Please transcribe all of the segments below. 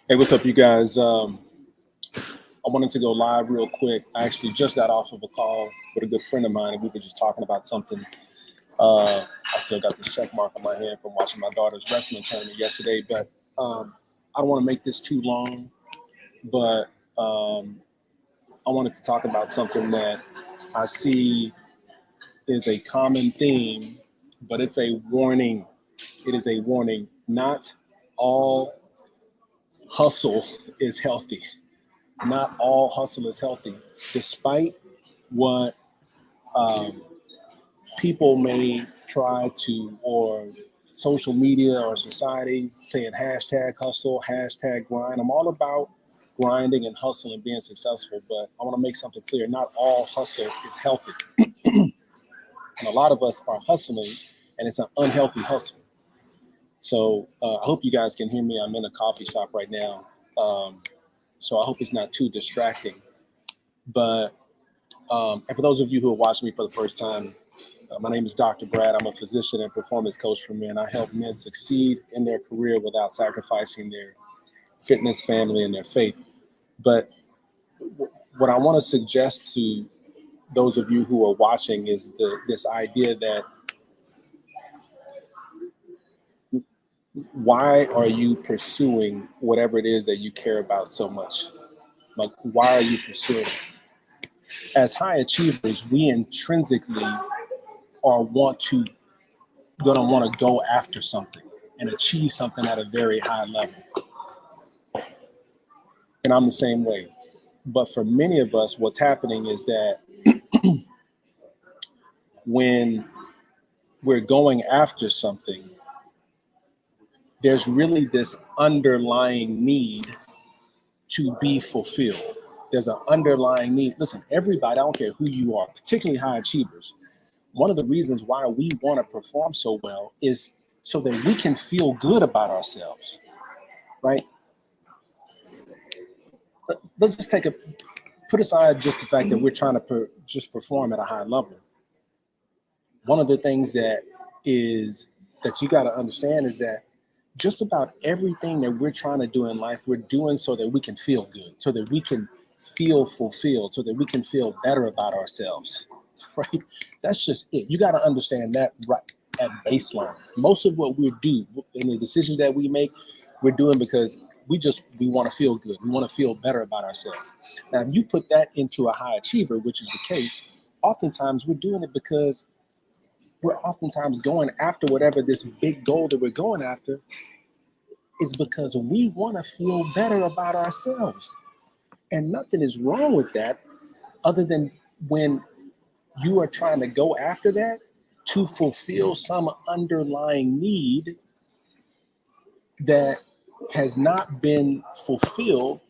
Hey, what's up, you guys? I wanted to go live real quick. I actually just got off of a call with a good friend of mine, and we were just talking about something. I still got this check mark on my hand from watching my daughter's wrestling tournament yesterday, but I don't want to make this too long. But I wanted to talk about something that I see is a common theme, but it's a warning. It is a warning. Not all hustle is healthy. Not all hustle is healthy, despite what um, people may try to, or social media or society saying hashtag hustle, hashtag grind. I'm all about grinding and hustle and being successful, but I want to make something clear. Not all hustle is healthy. And a lot of us are hustling, and it's an unhealthy hustle. So I hope you guys can hear me. I'm in a coffee shop right now. So I hope it's not too distracting. But and for those of you who are watching me for the first time, my name is Dr. Brad. I'm a physician and performance coach for men. I help men succeed in their career without sacrificing their fitness, family, and their faith. But what I want to suggest to those of you who are watching is this idea that why are you pursuing whatever it is that you care about so much? Like, why are you pursuing it? As high achievers, we intrinsically are gonna want to go after something and achieve something at a very high level. And I'm the same way. But for many of us, what's happening is that when we're going after something, there's really this underlying need to be fulfilled. There's an underlying need. Listen, everybody, I don't care who you are, particularly high achievers, one of the reasons why we want to perform so well is so that we can feel good about ourselves, right? Let's just put aside just the fact that we're trying to just perform at a high level. One of the things that you got to understand is that just about everything that we're trying to do in life, we're doing so that we can feel good, so that we can feel fulfilled, so that we can feel better about ourselves, right? That's just it. You got to understand that right at baseline. Most of what we do and the decisions that we make, we're doing because we want to feel good. We want to feel better about ourselves. Now, if you put that into a high achiever, which is the case, oftentimes we're doing it because we're oftentimes going after whatever this big goal that we're going after is because we want to feel better about ourselves. And nothing is wrong with that other than when you are trying to go after that to fulfill some underlying need that has not been fulfilled,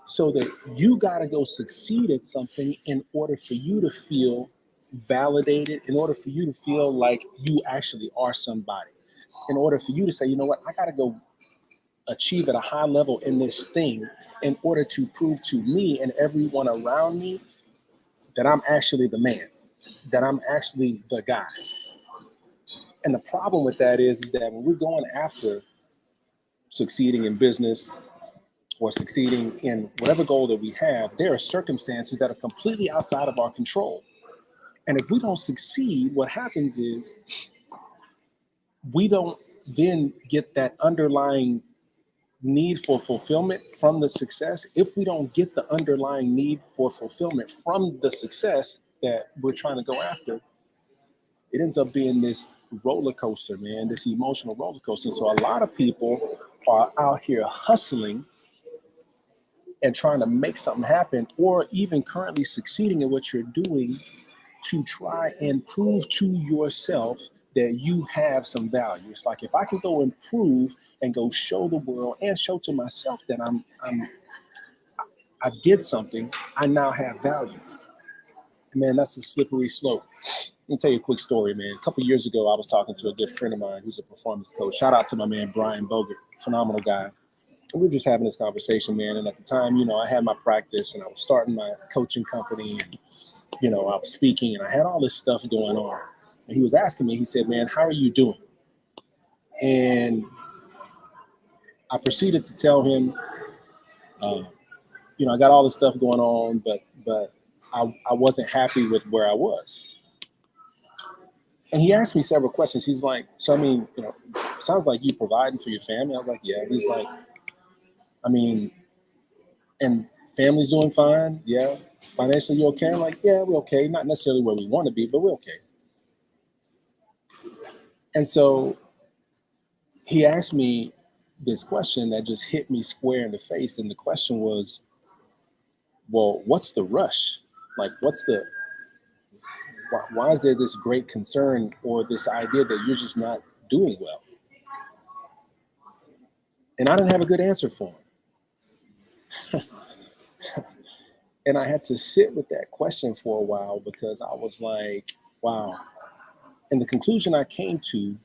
so that you got to go succeed at something in order for you to feel validated, in order for you to feel like you actually are somebody, in order for you to say, you know what, I got to go achieve at a high level in this thing in order to prove to me and everyone around me that I'm actually the man, that I'm actually the guy. And the problem with that is that when we're going after succeeding in business or succeeding in whatever goal that we have, there are circumstances that are completely outside of our control. And if we don't succeed, what happens is we don't then get that underlying need for fulfillment from the success. If we don't get the underlying need for fulfillment from the success that we're trying to go after, it ends up being this roller coaster, man, this emotional roller coaster. So a lot of people are out here hustling and trying to make something happen, or even currently succeeding in what you're doing to try and prove to yourself that you have some value. It's like, if I can go improve and go show the world and show to myself that I did something, I now have value. Man, that's a slippery slope. Let me tell you a quick story, man. A couple of years ago, I was talking to a good friend of mine who's a performance coach. Shout out to my man, Brian Bogert, phenomenal guy. And we were just having this conversation, man. And at the time, I had my practice and I was starting my coaching company, and, I was speaking and I had all this stuff going on. And he was asking me, he said, man, how are you doing? And I proceeded to tell him, uh, I got all this stuff going on, but I wasn't happy with where I was. And he asked me several questions. He's like, so I mean, sounds like you providing for your family. I was like, yeah. He's like, I mean, and family's doing fine. Yeah. Financially, you okay? I'm like, yeah, we're okay. Not necessarily where we want to be, but we're okay. And so he asked me this question that just hit me square in the face. And the question was, well, what's the rush? Like, why is there this great concern or this idea that you're just not doing well? And I didn't have a good answer for him. And I had to sit with that question for a while because I was like, wow. And the conclusion I came to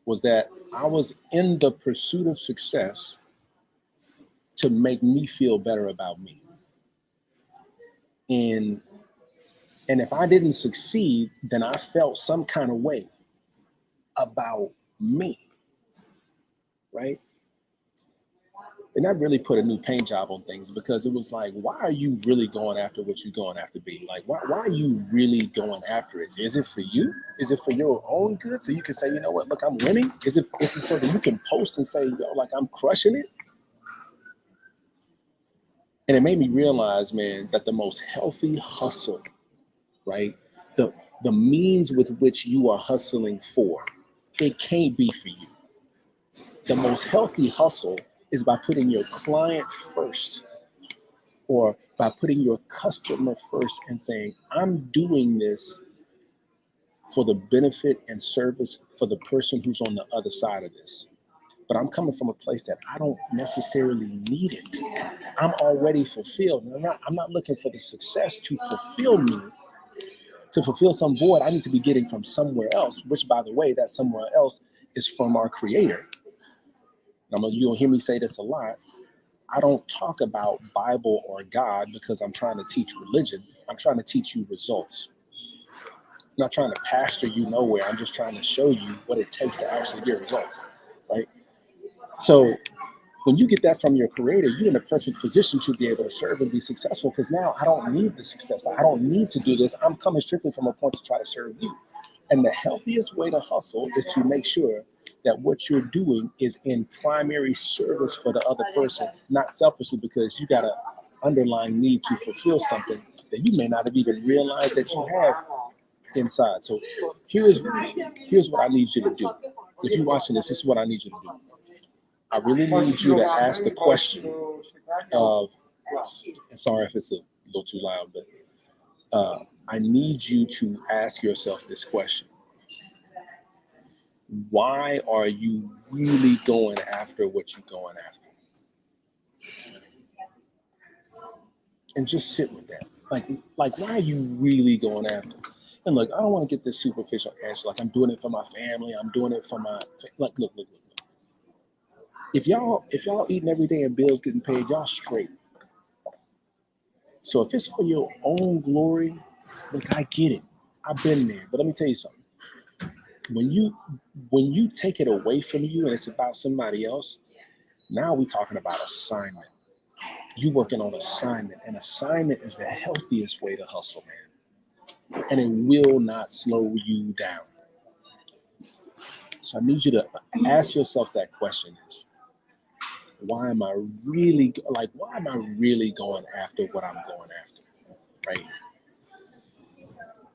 was that I was in the pursuit of success to make me feel better about me. And and if I didn't succeed, then I felt some kind of way about me, right? And that really put a new paint job on things because it was like, why are you really going after what you're going after be? Like, why are you really going after it? Is it for you? Is it for your own good? So you can say, you know what, look, I'm winning? Is it so that you can post and say, yo, like I'm crushing it? And it made me realize, man, that the most healthy hustle, right? The the means with which you are hustling for, it can't be for you. The most healthy hustle is by putting your client first or by putting your customer first and saying, I'm doing this for the benefit and service for the person who's on the other side of this. But I'm coming from a place that I don't necessarily need it. I'm already fulfilled. I'm not looking for the success to fulfill me, to fulfill some void I need to be getting from somewhere else, which, by the way, that somewhere else is from our Creator. You'll hear me say this a lot. I don't talk about Bible or God because I'm trying to teach religion. I'm trying to teach you results. I'm not trying to pastor you nowhere. I'm just trying to show you what it takes to actually get results, right? So when you get that from your Creator, you're in a perfect position to be able to serve and be successful because now I don't need the success. I don't need to do this. I'm coming strictly from a point to try to serve you. And the healthiest way to hustle is to make sure that what you're doing is in primary service for the other person, not selfishly because you got an underlying need to fulfill something that you may not have even realized that you have inside. So here's what I need you to do. If you're watching this, this is what I need you to do. I really need you to ask the question of, and sorry if it's a little too loud, but I need you to ask yourself this question. Why are you really going after what you're going after? And just sit with that. Like, why are you really going after? And look, I don't want to get this superficial answer. Like, I'm doing it for my family. I'm doing it for my look. If y'all eating every day and bills getting paid, y'all straight. So if it's for your own glory, look, I get it. I've been there. But let me tell you something. When you take it away from you and it's about somebody else, now we're talking about assignment. You working on assignment, and assignment is the healthiest way to hustle, man. And it will not slow you down. So I need you to ask yourself that question: is why am I really going after what I'm going after? Right.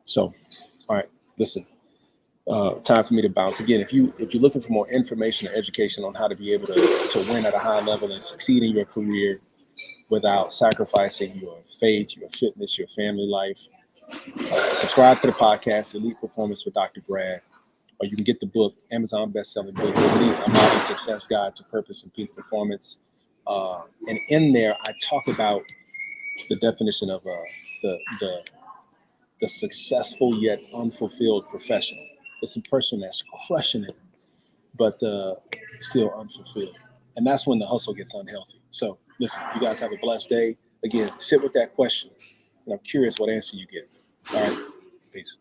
So, all right, listen. Time for me to bounce again. If you're looking for more information or education on how to be able to win at a high level and succeed in your career without sacrificing your faith, your fitness, your family life, subscribe to the podcast, Elite Performance with Dr. Brad, or you can get the book, Amazon best-selling book, Elite: A Modern Success Guide to Purpose and Peak Performance. And in there, I talk about the definition of the successful yet unfulfilled professional. It's a person that's crushing it, but still unfulfilled. And that's when the hustle gets unhealthy. So listen, you guys have a blessed day. Again, sit with that question. And I'm curious what answer you get. All right. Peace.